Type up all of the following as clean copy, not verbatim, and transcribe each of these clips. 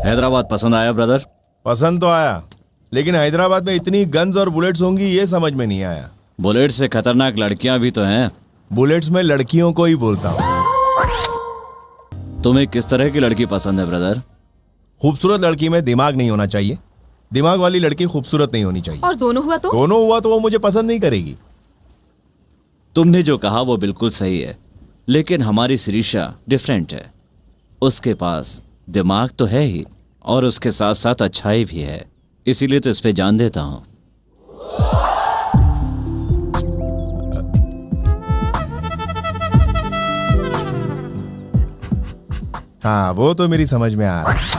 हैदराबाद पसंद आया ब्रदर? पसंद तो आया, लेकिन हैदराबाद में इतनी गन्स और बुलेट्स होंगी ये समझ में नहीं आया। बुलेट से खतरनाक लड़कियां भी तो हैं। बुलेट्स में लड़कियों को ही बोलता हूँ। तुम्हें किस तरह की लड़की पसंद है ब्रदर? खूबसूरत लड़की में दिमाग नहीं होना चाहिए, दिमाग वाली लड़की खूबसूरत नहीं होनी चाहिए। और दोनों हुआ तो? दोनों हुआ तो वो मुझे पसंद नहीं करेगी। तुमने जो कहा वो बिल्कुल सही है, लेकिन हमारी शिरीषा डिफरेंट है। उसके पास दिमाग तो है ही और उसके साथ साथ अच्छाई भी है, इसीलिए तो इस पे जान देता हूं। हाँ, वो तो मेरी समझ में आ रहा है।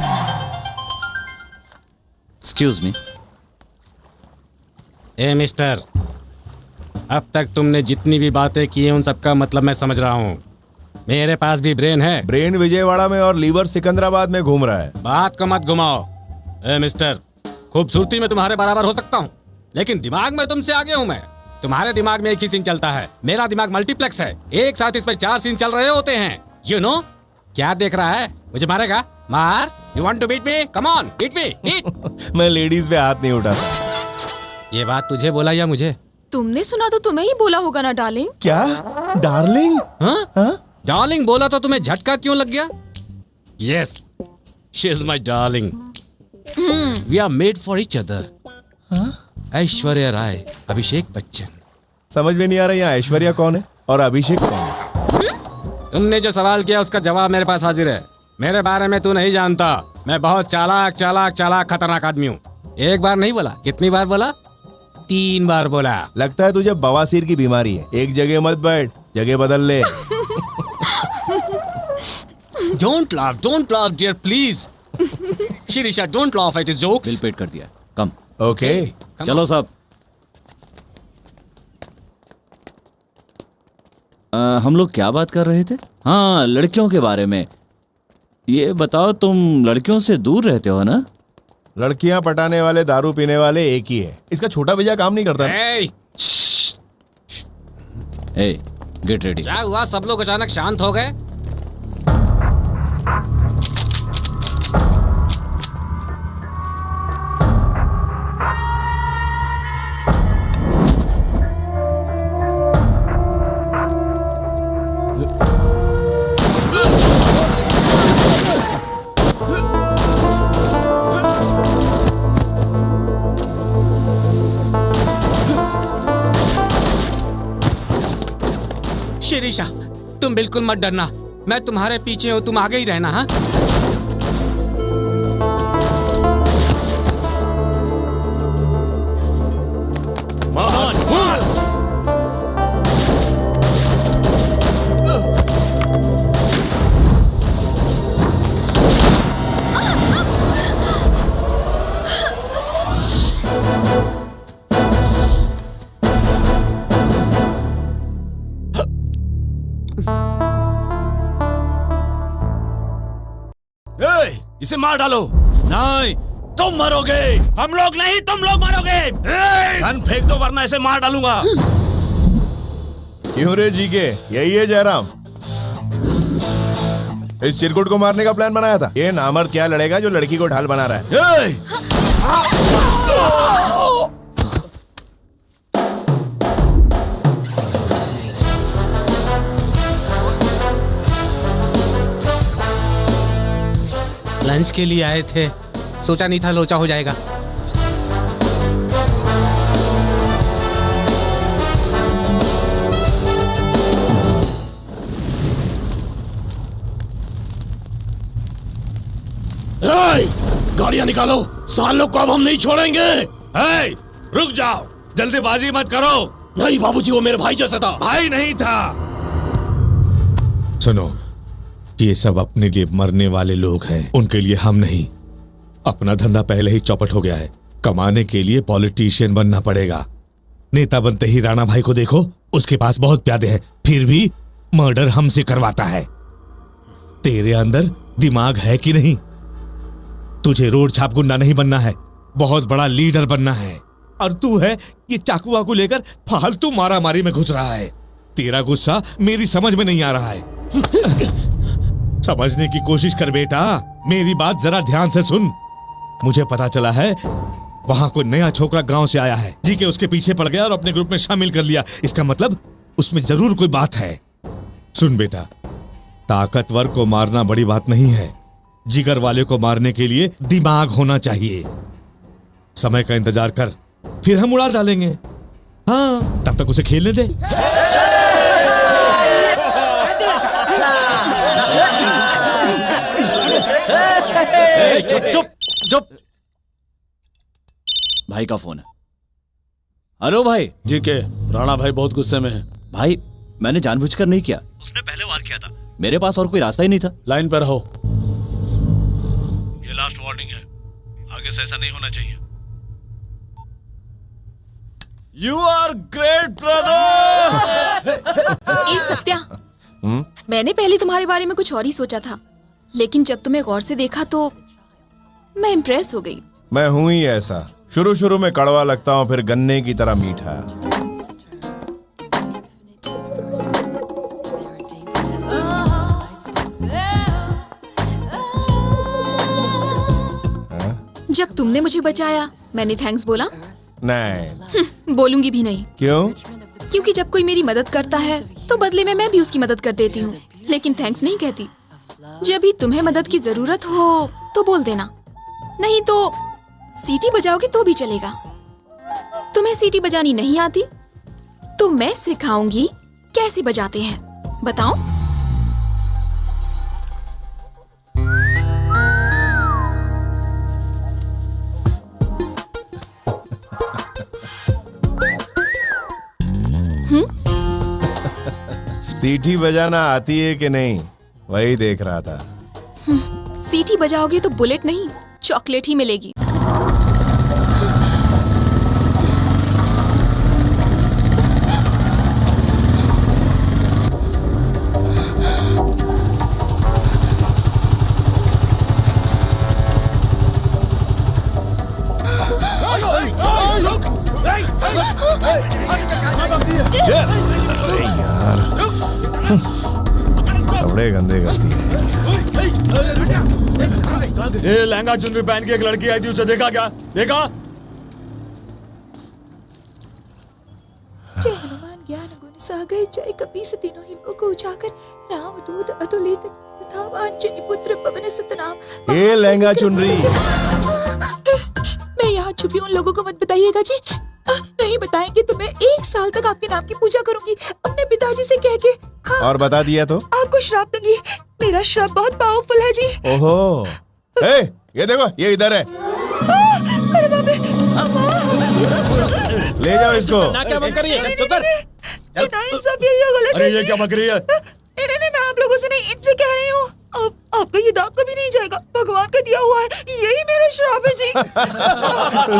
Excuse me. ए मिस्टर, अब तक तुमने जितनी भी बातें की हैं उन सबका मतलब मैं समझ रहा हूँ। मेरे पास भी ब्रेन है। ब्रेन विजयवाड़ा में और लीवर सिकंदराबाद में घूम रहा है। बात को मत घुमाओ। ए मिस्टर, खूबसूरती में तुम्हारे बराबर हो सकता हूँ, लेकिन दिमाग में तुमसे आगे हूँ मैं। तुम्हारे दिमाग में एक ही सीन चलता है, मेरा दिमाग मल्टीप्लेक्स है। एक साथ इस पर 4 सीन चल रहे होते हैं। You know? क्या देख रहा है? मुझे मारेगा? मार। You want to beat me? Come on, beat me, beat. मैं लेडीज पे हाथ नहीं उठाता। ये बात तुझे बोला या मुझे? तुमने सुना तो तुम्हें ही बोला होगा ना डार्लिंग। क्या डार्लिंग? हाँ? डार्लिंग बोला तो तुम्हें झटका क्यों लग गया? Yes, she is my darling. We are made for each other. Aishwarya Rai, Abhishek Bachchan. समझ में नहीं आ रहा यहाँ ऐश्वर्या कौन है और अभिषेक कौन है? तुमने जो सवाल किया उसका जवाब मेरे पास हाजिर है। मेरे बारे में तू नहीं जानता। मैं बहुत चालाक चालाक चालाक खतरनाक आदमी हूँ। एक बार नहीं बोला, कितनी बार बोला? 3 बार बोला। लगता है तुझे बवासीर की बीमारी है। एक जगह मत बैठ, जगह बदल ले। Don't laugh dear please. Shirisha, don't laugh at his jokes. Bill paid कर दिया, कम। ओके, चलो सब। हम लोग क्या बात कर रहे थे? हाँ, लड़कियों के बारे में। ये बताओ, तुम लड़कियों से दूर रहते हो ना? लड़कियां पटाने वाले, दारू पीने वाले एक ही है। इसका छोटा भैया काम नहीं करता ना? ए, गेट रेडी। क्या हुआ, सब लोग अचानक शांत हो गए? शिरीषा, तुम बिल्कुल मत डरना, मैं तुम्हारे पीछे हूँ, तुम आगे ही रहना। हाँ, इसे मार डालो। नहीं, तुम मरोगे। हम लोग नहीं, तुम लोग मारोगे। गन फेंक दो वरना इसे मार डालूंगा। क्यों रे जी के, यही है जयराम? इस चिरकुट को मारने का प्लान बनाया था। ये नामर्द क्या लड़ेगा जो लड़की को ढाल बना रहा है? लंच के लिए आए थे, सोचा नहीं था लोचा हो जाएगा। गाड़ियां निकालो, सालों को अब हम नहीं छोड़ेंगे। रुक जाओ, जल्दीबाजी मत करो। नहीं बाबूजी, वो मेरे भाई जैसा था। भाई नहीं था। सुनो, ये सब अपने लिए मरने वाले लोग हैं, उनके लिए हम नहीं। अपना धंधा पहले ही चौपट हो गया है, कमाने के लिए पॉलिटिशियन बनना पड़ेगा। नेता बनते ही राणा भाई को देखो, उसके पास बहुत प्यादे हैं, फिर भी मर्डर हमसे करवाता है। तेरे अंदर दिमाग है कि नहीं? तुझे रोड छाप गुंडा नहीं बनना है, बहुत बड़ा लीडर बनना है। और तू है ये चाकू वाकू लेकर फालतू मारा मारी में घुस रहा है। तेरा गुस्सा मेरी समझ में नहीं आ रहा है। समझने की कोशिश कर बेटा, मेरी बात जरा ध्यान से सुन। मुझे पता चला है वहां कोई नया छोकरा गांव से आया है, जी के उसके पीछे पड़ गया और अपने ग्रुप में शामिल कर लिया। इसका मतलब उसमें जरूर कोई बात है। सुन बेटा, ताकतवर को मारना बड़ी बात नहीं है, जिगर वाले को मारने के लिए दिमाग होना चाहिए। समय का इंतजार कर, फिर हम उड़ा डालेंगे। हाँ, तब तक उसे खेलने दे। चुप चुप चुप। भाई का फोन है। हेलो भाई। जी के राणा भाई बहुत गुस्से में है। भाई मैंने जानबूझकर नहीं किया, उसने पहले वार किया था। मेरे पास और कोई रास्ता ही नहीं था। लाइन पर रहो। ये लास्ट वार्निंग है, आगे से ऐसा नहीं होना चाहिए। You are great brother. ए सत्या, मैंने पहले तुम्हारे बारे में कुछ और ही सोचा था, लेकिन जब तुम्हें गौर से देखा तो मैं इम्प्रेस हो गई। मैं हूं ही ऐसा, शुरू शुरू में कड़वा लगता हूं, फिर गन्ने की तरह मीठा। जब तुमने मुझे बचाया मैंने थैंक्स बोला? नहीं। बोलूंगी भी नहीं। क्यों? क्योंकि जब कोई मेरी मदद करता है तो बदले में मैं भी उसकी मदद कर देती हूँ, लेकिन थैंक्स नहीं कहती। जब भी तुम्हें मदद की जरूरत हो तो बोल देना, नहीं तो सीटी बजाओगे तो भी चलेगा। तुम्हें सीटी बजानी नहीं आती तो मैं सिखाऊंगी कैसे बजाते हैं, बताओ? सीटी बजाना आती है कि नहीं, वही देख रहा था। सीटी बजाओगे तो बुलेट नहीं चॉकलेट ही मिलेगी। कपड़े गंदे करती है। ये लहंगा चुनरी पहन के एक लड़की आई थी, उसे देखा क्या? देखा? जय हनुमान ज्ञान गुण सागर, जय कपीस तीनों ही लोग उजागर, राम दूत अतुलित था अंजनी पुत्र पवन सुत नाम। ये लहंगा चुनरी। मैं यहाँ छुपी उन लोगों को मत बताइएगा जी। नहीं बताएंगे तो मैं 1 साल तक आपके नाम की पूजा करूंगी अपने पिताजी से कह के। हाँ, और बता दिया तो आपको श्राप दूंगी। मेरा श्राप बहुत पावरफुल है जी। ओहो। ये देखो, ये इधर है। अरे बाप रे, ले जाओ इसको। क्या बंद करिए? चुप कर। सब ये गलत अरे है ये जी। क्या बक रही है? नहीं, मैं आप लोगों से नहीं, इनसे कह रही हूँ। आपका ये दाग कभी नहीं जाएगा, भगवान का दिया हुआ है, यही मेरा श्राप है जी।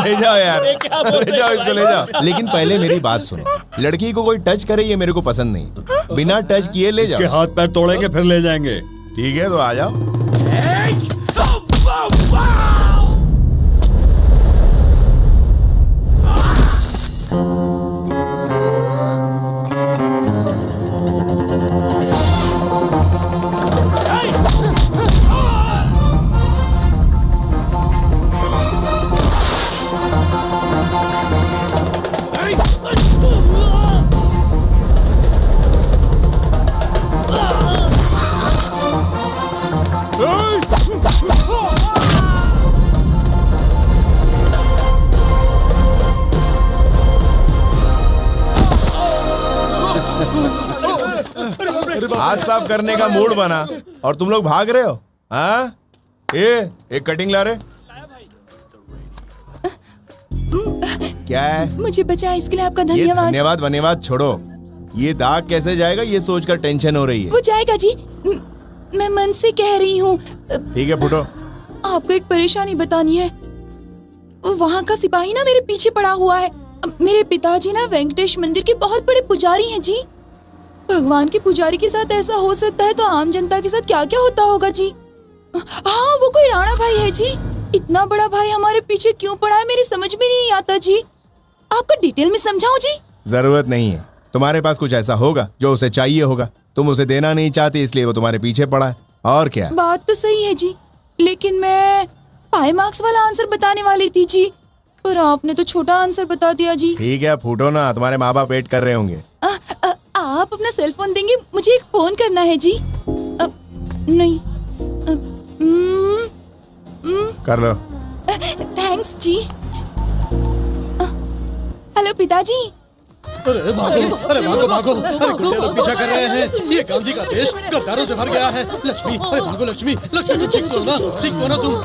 ले जाओ यार, ले जाओ इसको, ले जाओ। लेकिन पहले मेरी बात सुनो, लड़की को कोई टच करे ये मेरे को पसंद नहीं। बिना टच किए ले इसके जाओ। हाथ पैर तोड़ेंगे फिर ले जाएंगे। ठीक है तो आ जाओ। हाथ साफ करने का मूड बना और तुम लोग भाग रहे हो। हाँ, एक कटिंग ला रहे। क्या है? मुझे बचाया इसके लिए आपका ये धन्यवाद। धन्यवाद छोड़ो। ये दाग कैसे जाएगा ये सोचकर टेंशन हो रही है। वो जाएगा जी, मैं मन से कह रही हूँ। ठीक है फुटो। आपको एक परेशानी बतानी है। वहाँ का सिपाही ना मेरे पीछे पड़ा हुआ है। मेरे पिताजी ना वेंकटेश मंदिर के बहुत बड़े पुजारी हैं जी। भगवान के पुजारी के साथ ऐसा हो सकता है तो आम जनता के साथ क्या क्या होता होगा जी। हाँ, वो कोई राणा भाई है जी। इतना बड़ा भाई हमारे पीछे क्यों पड़ा है मेरी समझ में नहीं आता जी। आपको डिटेल में समझाऊं जी? जरूरत नहीं है, तुम्हारे पास कुछ ऐसा होगा जो उसे चाहिए होगा, तुम उसे देना नहीं चाहती इसलिए वो तुम्हारे पीछे पड़ा है। और क्या? बात तो सही है जी, लेकिन मैं हाई मार्क्स वाला आंसर बताने वाली थी जी, पर आपने तो छोटा आंसर बता दिया जी। ठीक है, फूटो ना, तुम्हारे माँ बाप वेट कर रहे होंगे। आप अपना सेल फोन देंगे, मुझे एक फोन करना है जी। नहीं। कर लो। थैंक्स जी। हेलो पिताजी। अरे भागो, अरे भागो भागो, अरे गुंडे लोग पीछा कर रहे हैं। ये गांधी का देश गद्दारों से भर गया है। लक्ष्मी, अरे भागो लक्ष्मी, लक्ष्मी ठीक हो ना तुम?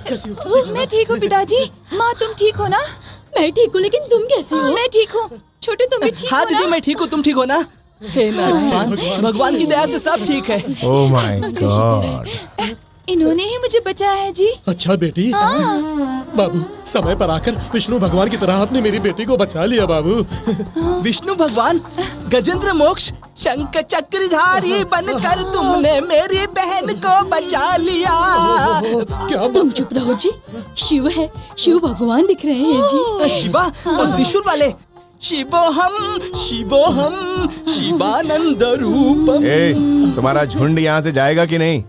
कैसी हो? मैं ठीक हूँ पिताजी। माँ तुम ठीक हो ना? मैं ठीक हूँ, लेकिन तुम कैसी हो? मैं ठीक हूँ। छोटे तुम भी ठीक हाँ हो ना? दीदी मैं ठीक हूँ, तुम ठीक हो ना? हे नारायण, भगवान की दया से सब ठीक है। ओह माय गॉड, इन्होंने ही मुझे बचाया है जी। अच्छा बेटी। बाबू समय पर आकर विष्णु भगवान की तरह आपने मेरी बेटी को बचा लिया बाबू। विष्णु भगवान, गजेंद्र मोक्ष, शंख चक्रधारी बनकर तुमने मेरी बहन को बचा लिया। क्या तुम चुप रहो जी, शिव है, शिव भगवान दिख रहे हैं जी। शिवा और त्रिशूल वाले, शिवोहम शिवोहम शिवानंद रूपम। तुम्हारा झुंड यहाँ से जाएगा कि नहीं?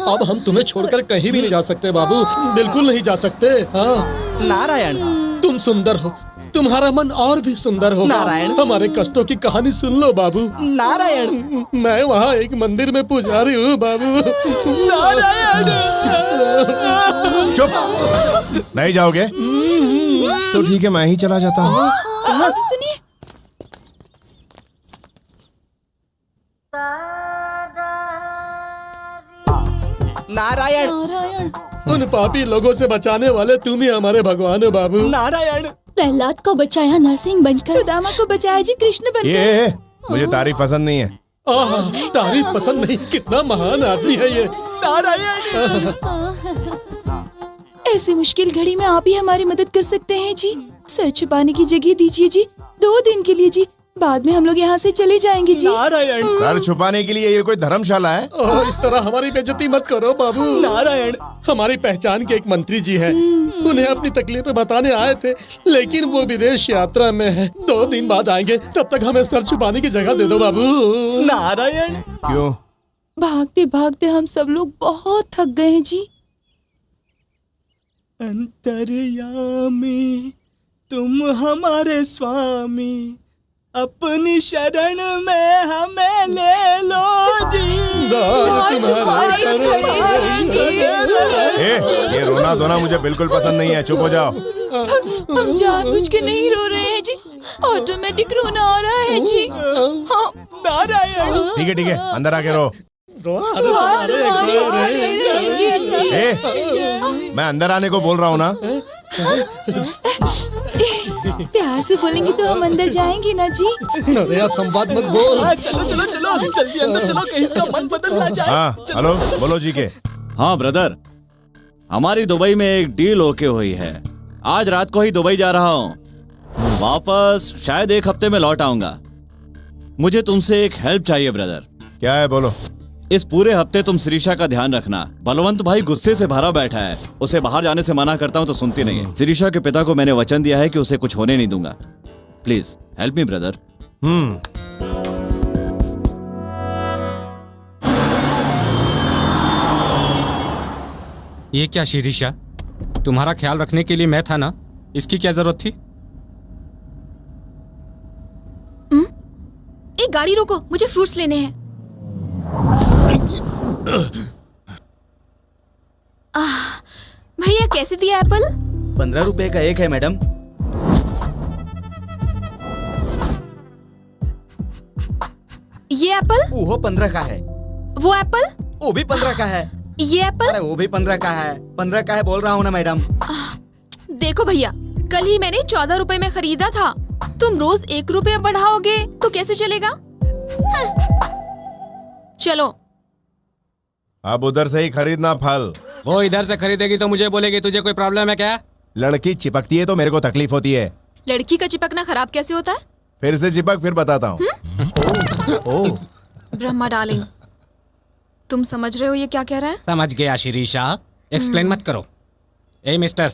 अब हम तुम्हें छोड़कर कहीं भी नहीं जा सकते बाबू, बिल्कुल नहीं जा सकते। हाँ नारायण, तुम सुंदर हो, तुम्हारा मन और भी सुंदर होगा। नारायण, हमारे कष्टों की कहानी सुन लो बाबू। नारायण, मैं वहाँ एक मंदिर में पुजारी हूँ बाबू। नारायण। चुप, नहीं जाओगे? तो ठीक है, मैं ही चला जाता हूँ। सुनिए, नारायण, नारायण। उन पापी लोगों से बचाने वाले तुम ही हमारे भगवान हो बाबू। नारायण। प्रहलाद को बचाया नरसिंह बनकर, सुदामा को बचाया जी कृष्ण बनकर। ये मुझे तारीफ पसंद नहीं है। आहा, तारीफ पसंद नहीं, कितना महान आदमी है ये। नारायण। ऐसी मुश्किल घड़ी में आप ही हमारी मदद कर सकते हैं जी। सर छुपाने की जगह दीजिए जी, 2 दिन के लिए जी, बाद में हम लोग यहाँ से चले जाएंगे जी। नारायण। सर छुपाने के लिए ये कोई धर्मशाला है? ओह, इस तरह हमारी बेइज्जती मत करो बाबू। नारायण। हमारी पहचान के एक मंत्री जी हैं, उन्हें अपनी तकलीफें बताने आए थे, लेकिन वो विदेश यात्रा में है। 2 दिन बाद आएंगे, तब तक हमें सर छुपाने की जगह दे दो बाबू। नारायण। क्यों? भागते भागते हम सब लोग बहुत थक गए हैं जी। अंतर्यामी तुम हमारे स्वामी, अपनी शरण में हमें ले लो जी। ये रोना धोना मुझे बिल्कुल पसंद नहीं है, चुप हो जाओ। हम जानबूझ के नहीं रो रहे हैं जी, ऑटोमेटिक रोना आ रहा है जी। हाँ। नारायण। ठीक है, अंदर आके रो। मैं अंदर आने को बोल रहा हूँ ना। प्यार से बोलेंगे तो हम अंदर जाएंगे ना जी। अरे आप संवाद मत बोल। चलो चलो चलो, जल्दी अंदर चलो, कहीं इसका मन बदल ना जाए। हाँ, हेलो, बोलो जी के। हाँ ब्रदर, हमारी दुबई में एक डील ओके हुई है। आज रात को ही दुबई जा रहा हूँ, वापस शायद 1 हफ्ते में लौट आऊंगा। मुझे तुमसे एक हेल्प चाहिए ब्रदर। क्या है, बोलो। इस पूरे हफ्ते तुम शिरीषा का ध्यान रखना। बलवंत भाई गुस्से से भरा बैठा है, उसे बाहर जाने से मना करता हूँ तो सुनती नहीं है। शिरीषा के पिता को मैंने वचन दिया है कि उसे कुछ होने नहीं दूंगा। Please help me brother. ये क्या शिरीषा, तुम्हारा ख्याल रखने के लिए मैं था ना, इसकी क्या जरूरत थी? एक गाड़ी रोको, मुझे फ्रूट्स लेने हैं। भैया कैसे दिया एप्पल? 15 रुपए का एक है मैडम। ये एप्पल? वो 15 का है। वो एप्पल? वो भी 15 का है। ये एप्पल? अरे वो भी 15 का है। 15 का है बोल रहा हूँ ना मैडम। देखो भैया, कल ही मैंने 14 रुपए में खरीदा था, तुम रोज 1 रुपया बढ़ाओगे तो कैसे चलेगा? चलो अब उधर से ही खरीदना फल। वो इधर से खरीदेगी तो मुझे बोलेगी तुझे कोई प्रॉब्लम है क्या? लड़की चिपकती है तो मेरे को तकलीफ होती है। लड़की का चिपकना खराब कैसे होता है? फिर से चिपक, फिर बताता हूँ। ब्रह्मा डार्लिंग, तुम समझ रहे हो ये क्या कह रहा है? समझ गया शिरीषा, एक्सप्लेन मत करो। ए मिस्टर,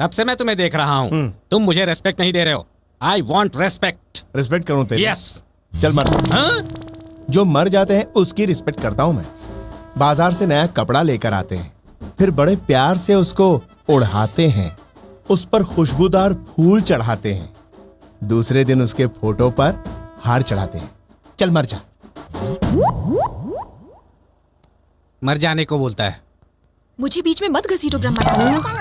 तब से मैं तुम्हें देख रहा हूँ, तुम मुझे रेस्पेक्ट नहीं दे रहे हो। I want respect. रिस्पेक्ट करूँ तेरी? यस। चल मर। हाँ? जो मर जाते हैं उसकी रिस्पेक्ट करता हूँ मैं। बाजार से नया कपड़ा लेकर आते हैं, फिर बड़े प्यार से उसको ओढ़ाते हैं, उस पर खुशबूदार फूल चढ़ाते हैं, दूसरे दिन उसके फोटो पर हार चढ़ाते हैं। चल मर जा। मर जाने को बोलता है। मुझे बीच में मत घसीटो ब्रह्मा।